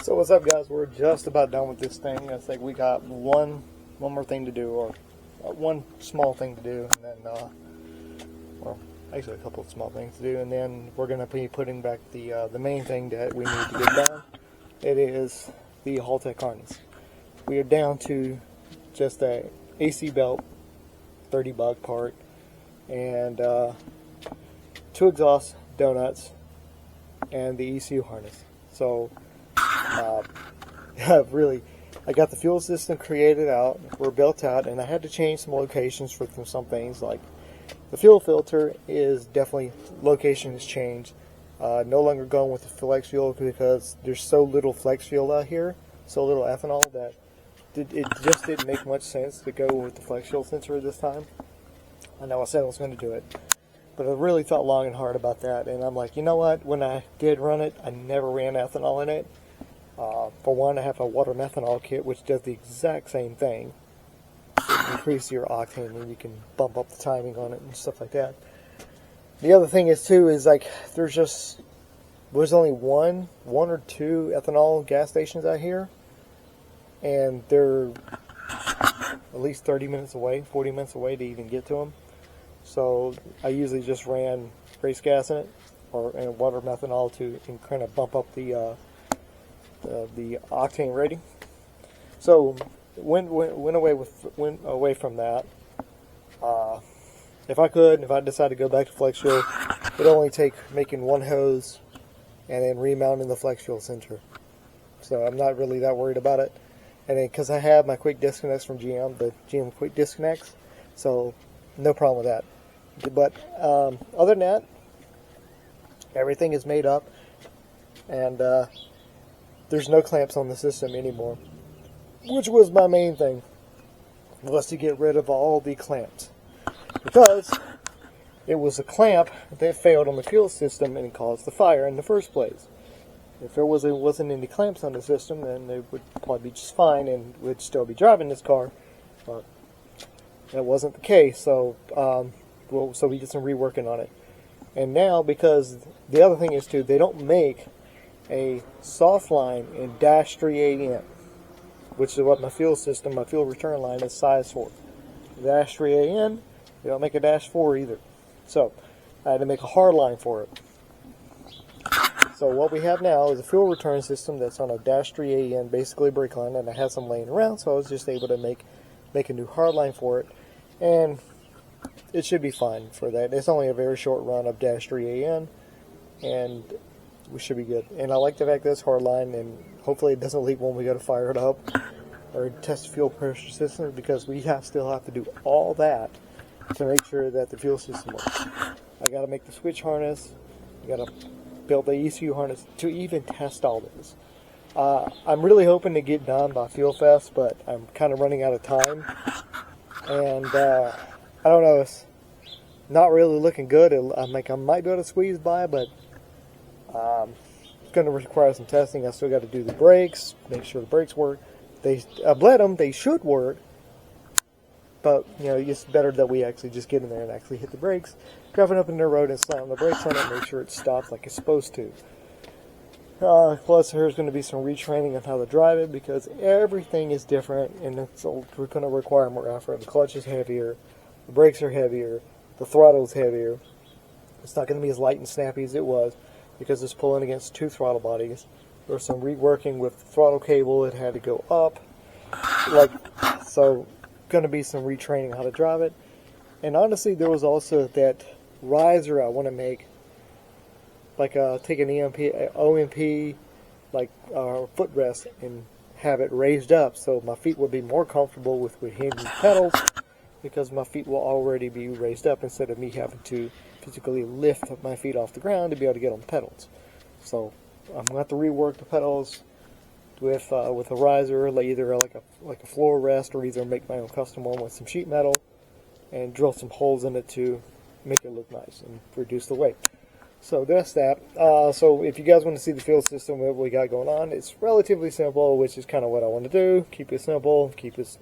So what's up, guys? We're just about done with this thing. I think we got one more thing to do, or one small thing to do, and then well, actually a couple of small things to do, and then we're gonna be putting back the main thing that we need to get done. It is the Haltech harness. We are down to just a AC belt, 30-buck part, and 2 exhaust donuts, and the ECU harness. So really, I got the fuel system created out, we're built out, and I had to change some locations for some things. Like the fuel filter is definitely, location has changed. No longer going with the flex fuel because there's so little flex fuel out here, so little ethanol, that it just didn't make much sense to go with the flex fuel sensor this time. I know I said I was going to do it, but I really thought long and hard about that, and I'm like, you know what, when I did run it, I never ran ethanol in it. For one, I have a water methanol kit which does the exact same thing. It increases your octane and you can bump up the timing on it and stuff like that. The other thing is too, is like there's only one or two ethanol gas stations out here, and they're at least 30 minutes away, 40 minutes away to even get to them. So I usually just ran race gas in it, and water methanol to kind of bump up the octane rating. So went away from that. If I decide to go back to flex fuel, it'd only take making one hose and then remounting the flex fuel sensor. So I'm not really that worried about it. And then because I have my quick disconnects from GM, the GM quick disconnects, so no problem with that. But other than that, everything is made up, and there's no clamps on the system anymore, which was my main thing, was to get rid of all the clamps, because it was a clamp that failed on the fuel system and it caused the fire in the first place. If there wasn't any clamps on the system, then it would probably be just fine and we'd still be driving this car, but that wasn't the case. So so we did some reworking on it, and now, because the other thing is too, they don't make a soft line in -3AN, which is what my fuel return line is sized for. -3AN, they don't make a -4 either. So I had to make a hard line for it. So what we have now is a fuel return system that's on a -3AN, basically brake line, and I had some laying around, so I was just able to make a new hard line for it, and it should be fine for that. It's only a very short run of -3AN, and we should be good. And I like the fact that it's hard line, and hopefully it doesn't leak when we go to fire it up or test fuel pressure system, because we still have to do all that to make sure that the fuel system works. I got to make the switch harness. I got to build the ECU harness to even test all this. I'm really hoping to get done by Fuel Fest, but I'm kind of running out of time, and I don't know. It's not really looking good. I might be able to squeeze by, but it's going to require some testing. I still got to do the brakes, make sure the brakes work. I bled them. They should work, but you know, it's better that we actually just get in there and actually hit the brakes, driving up in the road and slam the brakes on it, make sure it stops like it's supposed to. Plus, there's going to be some retraining on how to drive it, because everything is different, and we're going to require more effort. The clutch is heavier, the brakes are heavier, the throttle is heavier. It's not going to be as light and snappy as it was, because it's pulling against 2 throttle bodies. There was some reworking with the throttle cable. It had to go up, so going to be some retraining how to drive it. And honestly, there was also that riser I want to make, like take an OMP footrest and have it raised up so my feet would be more comfortable with hitting the pedals, because my feet will already be raised up instead of me having to physically lift my feet off the ground to be able to get on the pedals. So I'm going to have to rework the pedals with a riser, either like a floor rest, or either make my own custom one with some sheet metal and drill some holes in it to make it look nice and reduce the weight. So that's that. So if you guys want to see the fuel system, what we got going on, it's relatively simple, which is kind of what I want to do. Keep it simple, keep it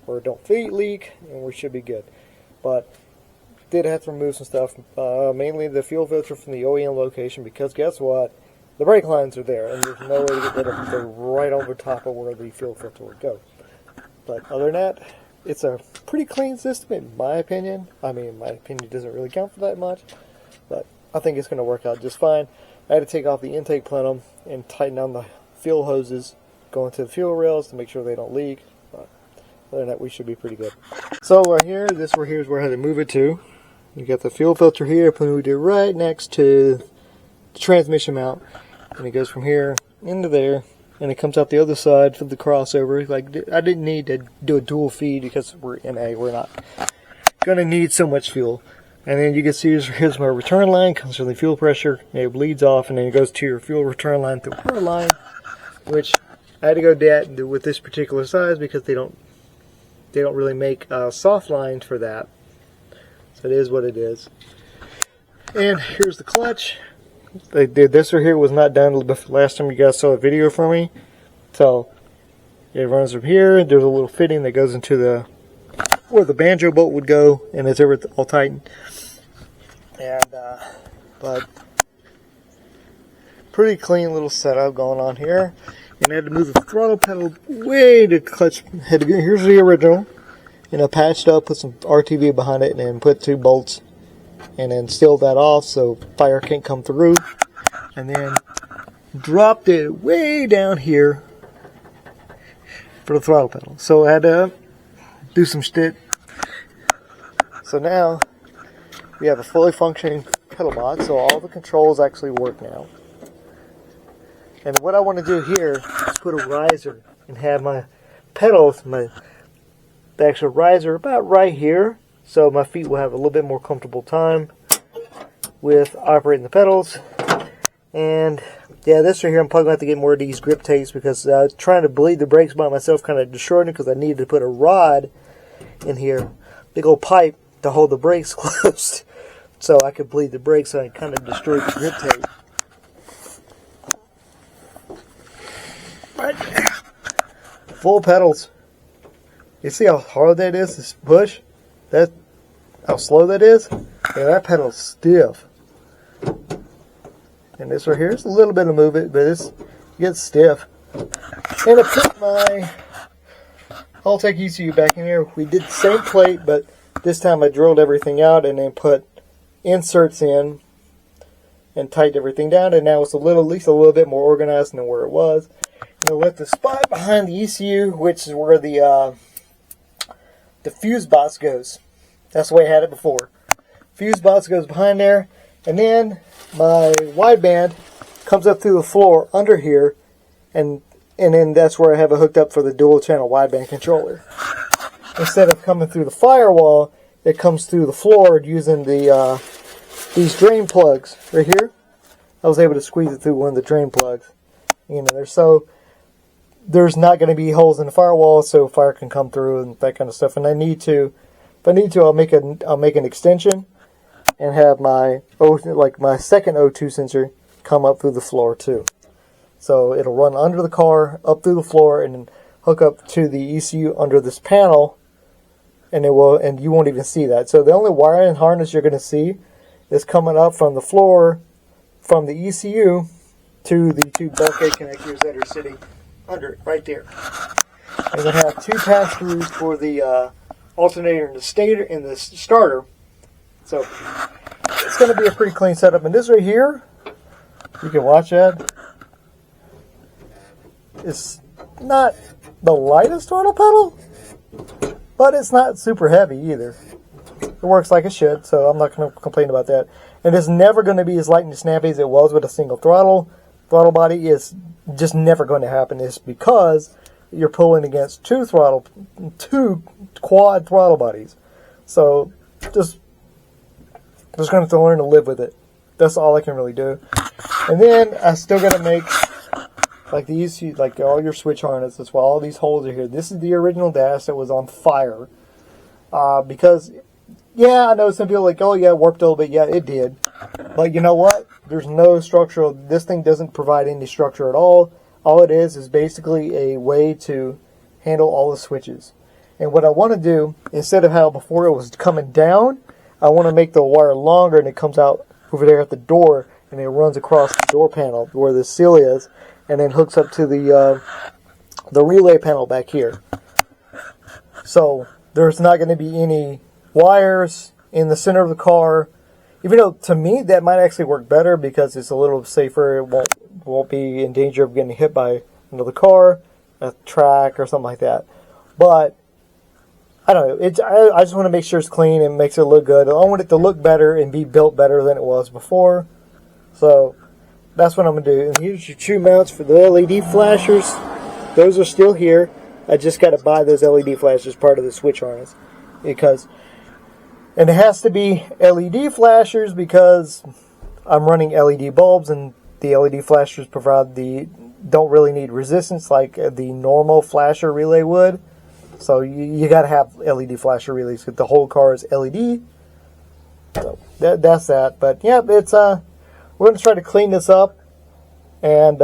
where it don't leak, and we should be good. But did have to remove some stuff, mainly the fuel filter from the OEM location, because guess what? the brake lines are there, and there's no way to get rid of them. They're right over top of where the fuel filter would go. But other than that, it's a pretty clean system in my opinion. I mean, my opinion doesn't really count for that much, but I think it's going to work out just fine. I had to take off the intake plenum and tighten down the fuel hoses going to the fuel rails to make sure they don't leak. But other than that, we should be pretty good. So right here, here's where I had to move it to. You got the fuel filter here, moved it right next to the transmission mount, and it goes from here into there, and it comes out the other side for the crossover. Like, I didn't need to do a dual feed because we're in A. We're not gonna need so much fuel. And then you can see here's my return line, comes from the fuel pressure, and it bleeds off, and then it goes to your fuel return line through our line, which I had to go with this particular size because they don't really make soft lines for that. So it is what it is. And here's the clutch. This right here was not done last time you guys saw a video from me. So it runs from here. There's a little fitting that goes into where the banjo bolt would go, and it's all tightened. And but pretty clean little setup going on here. And I had to move the throttle pedal way to clutch. Here's the original. And I patched up, put some RTV behind it, and then put 2 bolts, and then sealed that off so fire can't come through. And then dropped it way down here for the throttle pedal. So I had to do some shit. So now we have a fully functioning pedal box, so all the controls actually work now. And what I want to do here is put a riser and have my pedals, the actual riser about right here, so my feet will have a little bit more comfortable time with operating the pedals. And yeah, this right here, I'm probably going to have to get more of these grip tapes because trying to bleed the brakes by myself kind of destroyed it because I needed to put a rod in here, big old pipe to hold the brakes closed so I could bleed the brakes, so I kind of destroyed the grip tape. But full pedals. You see how hard that is to push? How slow that is? Yeah, that pedal's stiff. And this right here is a little bit of movement, but it gets stiff. And I put my Haltech ECU back in here. We did the same plate, but this time I drilled everything out and then put inserts in and tightened everything down. And now it's at least a little bit more organized than where it was. And I left the spot behind the ECU, which is where the fuse box goes. That's the way I had it before. Fuse box goes behind there, and then my wideband comes up through the floor under here, and then that's where I have it hooked up for the dual channel wideband controller. Instead of coming through the firewall, it comes through the floor using these drain plugs right here. I was able to squeeze it through one of the drain plugs. You know, there's not going to be holes in the firewall, so fire can come through and that kind of stuff. And if I need to, I'll make an extension and have my second O2 sensor come up through the floor too. So it'll run under the car, up through the floor, and then hook up to the ECU under this panel, and you won't even see that. So the only wiring harness you're going to see is coming up from the floor, from the ECU to the 2 bulkhead connectors that are sitting under it, right there. And then have 2 pass-throughs for the alternator and the starter. So it's going to be a pretty clean setup. And this right here, you can watch that. It's not the lightest throttle pedal, but it's not super heavy either. It works like it should, so I'm not going to complain about that. And it's never going to be as light and snappy as it was with a single throttle. Throttle body is just never going to happen. It's because you're pulling against 2 quad throttle bodies. So just going to have to learn to live with it. That's all I can really do. And then I still got to make like the ECU, like all your switch harnesses. While all these holes are here, this is the original dash that was on fire. Because yeah, I know some people are like, oh yeah, it warped a little bit. Yeah, it did. But you know what? There's no structural. This thing doesn't provide any structure at all. All it is basically a way to handle all the switches. And what I want to do, instead of how before it was coming down, I want to make the wire longer and it comes out over there at the door and it runs across the door panel where the seal is, and then hooks up to the relay panel back here. So there's not going to be any wires in the center of the car, even though to me that might actually work better because it's a little safer. It won't be in danger of getting hit by another car, a track, or something like that. But I don't know. I just want to make sure it's clean and makes it look good. I want it to look better and be built better than it was before. So that's what I'm going to do. And here's your true mounts for the LED flashers. Those are still here. I just got to buy those LED flashers as part of the switch harness. And it has to be LED flashers because I'm running LED bulbs, and the LED flashers don't really need resistance like the normal flasher relay would. So you got to have LED flasher relays because the whole car is LED. So that's that. But yeah, it's we're going to try to clean this up and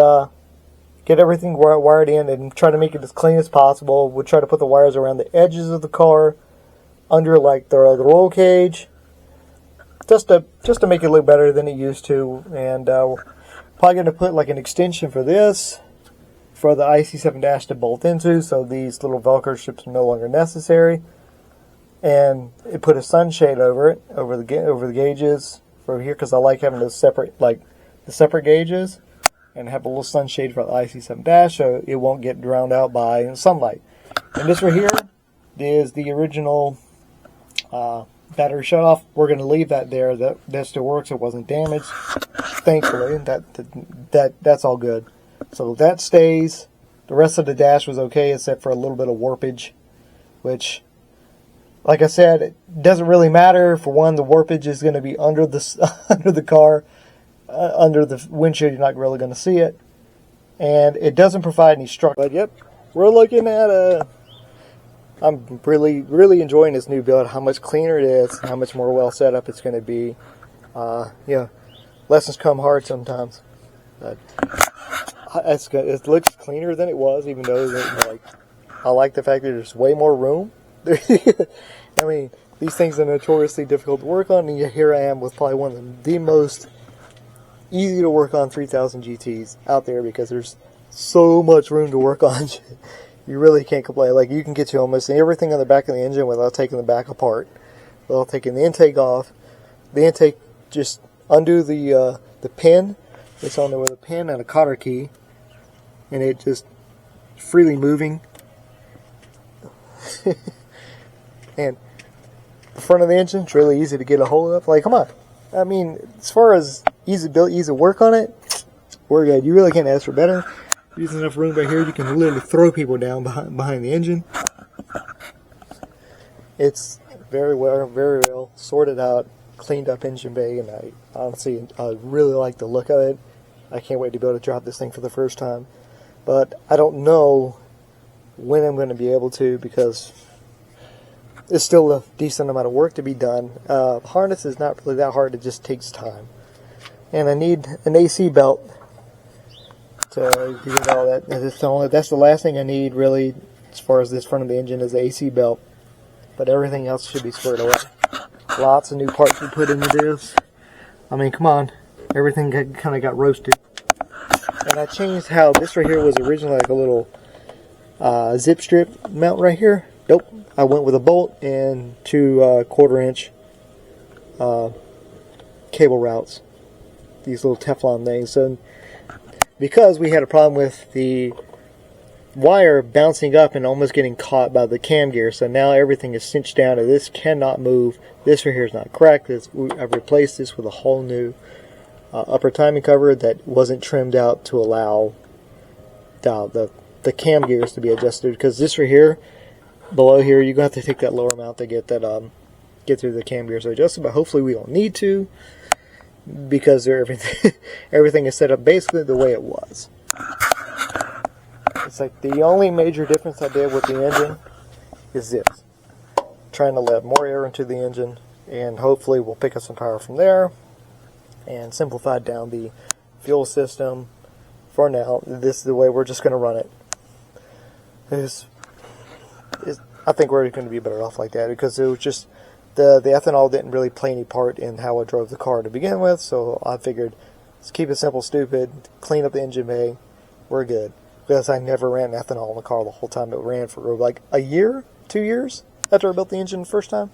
get everything wired in and try to make it as clean as possible. We'll try to put the wires around the edges of the car, under like the roll cage, just to make it look better than it used to. And we're probably going to put like an extension for this, for the IC7- to bolt into, so these little Velcro strips are no longer necessary. And it put a sunshade over it, over the gauges from here, because I like having those separate, like the separate gauges, and have a little sunshade for the IC7- so it won't get drowned out by sunlight. And this right here is the original battery shut off. We're going to leave that there. That still works. It wasn't damaged, thankfully. That's all good. So that stays. The rest of the dash was okay except for a little bit of warpage, which, like I said, it doesn't really matter. For one, the warpage is going to be under the car, under the windshield. You're not really going to see it, and it doesn't provide any structure. But yep, we're looking at I'm really enjoying this new build. How much cleaner it is, how much more well set up it's going to be. Yeah, lessons come hard sometimes. But it's good. It looks cleaner than it was, even though I like the fact that there's way more room. I mean, these things are notoriously difficult to work on, and yet here I am with probably one of the most easy to work on 3000 GTs out there because there's so much room to work on. You really can't complain. Like, you can get to almost everything on the back of the engine without taking the back apart, without taking the intake off. The intake, just undo the pin. It's on there with a pin and a cotter key, and it just freely moving. And the front of the engine is really easy to get a hold of. Like, come on. I mean, as far as easy work on it, we're good. You really can't ask for better. Using enough room right here, you can literally throw people down behind the engine. It's very well sorted out, cleaned up engine bay, and I really like the look of it. I can't wait to be able to drop this thing for the first time. But I don't know when I'm going to be able to, because it's still a decent amount of work to be done. Harness is not really that hard, it just takes time. And I need an AC belt to get all that. That's the last thing I need, really, as far as this front of the engine, is the AC belt. But everything else should be squared away. Lots of new parts we put into this. I mean, come on. Everything kind of got roasted. And I changed how this right here was originally like a little zip strip mount right here. Nope. I went with a bolt and two 1/4 inch cable routes. These little Teflon things. So, because we had a problem with the wire bouncing up and almost getting caught by the cam gear, so now everything is cinched down and this cannot move. This right here is not correct. I've replaced this with a whole new upper timing cover that wasn't trimmed out to allow the cam gears to be adjusted, because this right here, below here, you're going to have to take that lower mount to get that get through the cam gears adjusted, but hopefully we don't need to, because everything is set up basically the way it was. It's like the only major difference I did with the engine is this. Trying to let more air into the engine, and hopefully we'll pick up some power from there and simplify down the fuel system. For now, this is the way we're just going to run it. I think we're going to be better off like that, because it was just the ethanol didn't really play any part in how I drove the car to begin with, so I figured Just keep it simple, stupid. Clean up the engine bay. We're good. Because I never ran ethanol in the car the whole time. It ran for like a year, 2 years after I built the engine the first time.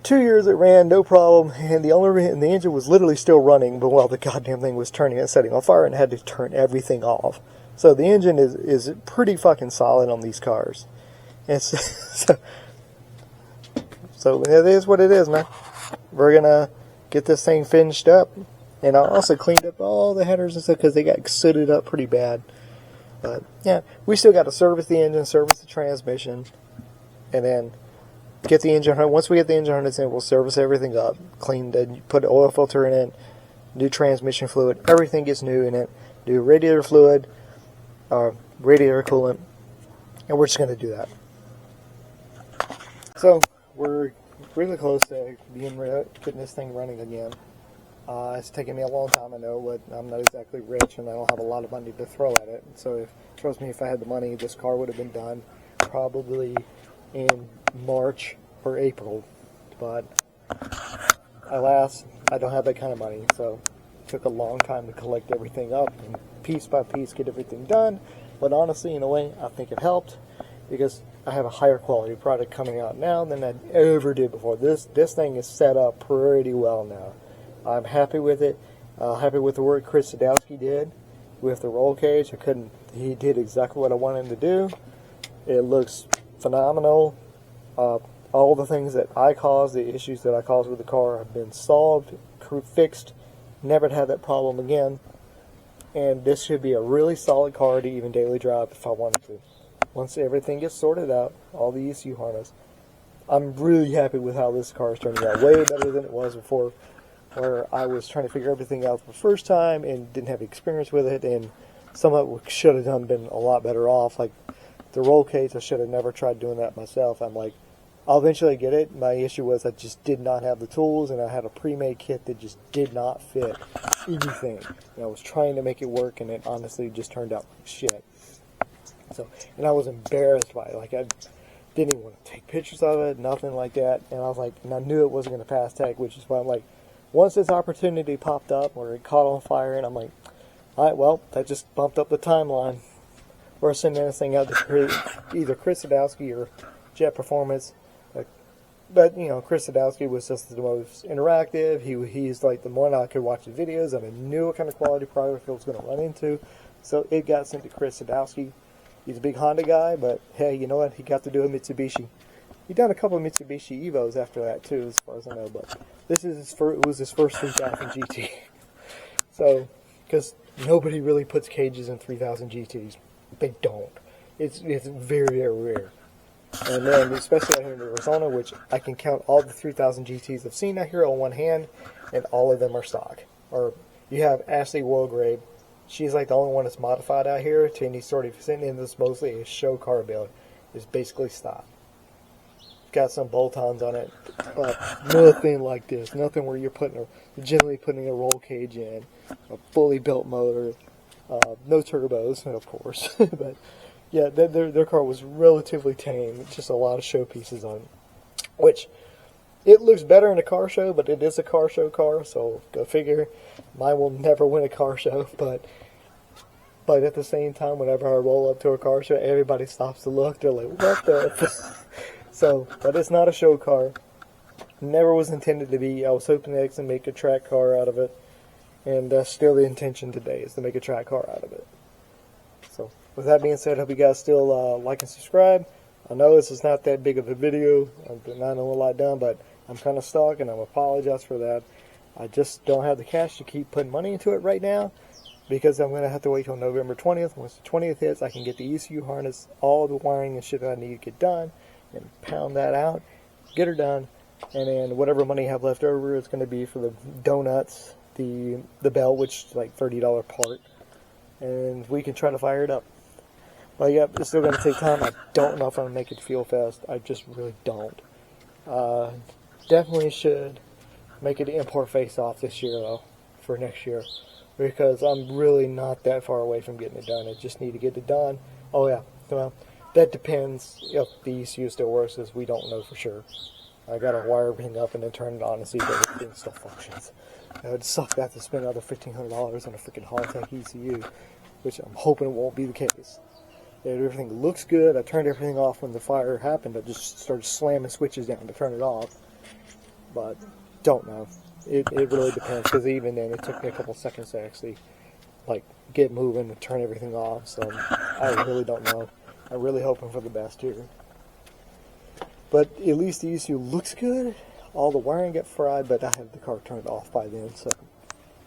2 years it ran, no problem, and the engine was literally still running, but while the goddamn thing was turning and setting on fire, and had to turn everything off. So the engine is pretty fucking solid on these cars. And so it is what it is, man. We're gonna get this thing finished up, and I also cleaned up all the headers and stuff because they got sooted up pretty bad. But yeah, we still got to service the engine, service the transmission, and then get the engine. Once we get the engine harness in, we'll service everything up, clean it, put an oil filter in it, new transmission fluid, everything gets new in it. Do radiator fluid, radiator coolant, and we're just going to do that. So we're really close to getting this thing running again. It's taken me a long time, I know, but I'm not exactly rich and I don't have a lot of money to throw at it. So trust me, if I had the money, this car would have been done probably in March or April, but alas, I don't have that kind of money, so it took a long time to collect everything up and piece by piece get everything done. But honestly, in a way, I think it helped because I have a higher quality product coming out now than I ever did before. This thing is set up pretty well now. I'm happy with it. Happy with the work Chris Sadowski did with the roll cage. He did exactly what I wanted him to do. It looks phenomenal. All the things that I caused, the issues that I caused with the car have been solved, fixed, never had that problem again. And this should be a really solid car to even daily drive if I wanted to. Once everything gets sorted out, all the ECU harness, I'm really happy with how this car is turning out. Way better than it was before, where I was trying to figure everything out the first time and didn't have experience with it, and some of it should have been a lot better off. Like the roll cage, I should have never tried doing that myself. I'm like, I'll eventually get it. My issue was I just did not have the tools, and I had a pre-made kit that just did not fit anything. And I was trying to make it work, and it honestly just turned out like shit. So, and I was embarrassed by it. Like, I didn't even want to take pictures of it, nothing like that. And I was like, and I knew it wasn't going to pass tech, which is why I'm like, once this opportunity popped up or it caught on fire, and I'm like, all right, well, that just bumped up the timeline. We're sending this thing out to either Chris Sadowski or Jet Performance. But, you know, Chris Sadowski was just the most interactive. He's like the one I could watch the videos, and I knew what kind of quality product I was going to run into. So it got sent to Chris Sadowski. He's a big Honda guy, but hey, you know what? He got to do a Mitsubishi. He done a couple of Mitsubishi Evos after that too, as far as I know. But this is it was his first 3000 GT. So, because nobody really puts cages in 3000 GTs, they don't. It's very, very rare. And then, especially out here in Arizona, which I can count all the 3000 GTs I've seen out here on one hand, and all of them are stock. Or you have Ashley Walgrave. She's like the only one that's modified out here to any sort of extent, and this mostly a show car build. It's basically stock. Got some bolt-ons on it, but nothing like this. Nothing where you're generally putting a roll cage in, a fully built motor, no turbos, of course. But yeah, their car was relatively tame. Just a lot of show pieces on it, which it looks better in a car show, but it is a car show car, so go figure. Mine will never win a car show, but at the same time, whenever I roll up to a car show, everybody stops to look. They're like, what the? So, but it's not a show car. Never was intended to be. I was hoping to make a track car out of it, and that's still the intention today, is to make a track car out of it. So, with that being said, I hope you guys still like and subscribe. I know this is not that big of a video. I've not a lot done, but I'm kind of stuck, and I apologize for that. I just don't have the cash to keep putting money into it right now, because I'm going to have to wait till November 20th. Once the 20th hits, I can get the ECU harness, all the wiring and shit that I need to get done, and pound that out, get her done, and then whatever money I have left over is going to be for the donuts, the belt, which is like $30 part, and we can try to fire it up. But yeah, it's still going to take time. I don't know if I'm going to make it feel fast. I just really don't. Definitely should make it import face-off this year, though, for next year, because I'm really not that far away from getting it done. I just need to get it done. Oh yeah, well, that depends if the ECU still works, as we don't know for sure. I gotta wire everything up and then turn it on and see if everything still functions. It would suck to have to spend another $1,500 on a freaking Holotech ECU, which I'm hoping it won't be the case. If everything looks good, I turned everything off when the fire happened. I just started slamming switches down to turn it off. But don't know. It really depends, because even then it took me a couple seconds to actually like get moving and turn everything off. So I really don't know. I'm really hoping for the best here. But at least the ECU looks good. All the wiring got fried, but I had the car turned off by then, so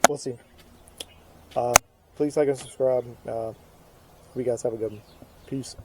we'll see. Please like and subscribe. You guys have a good one. Peace.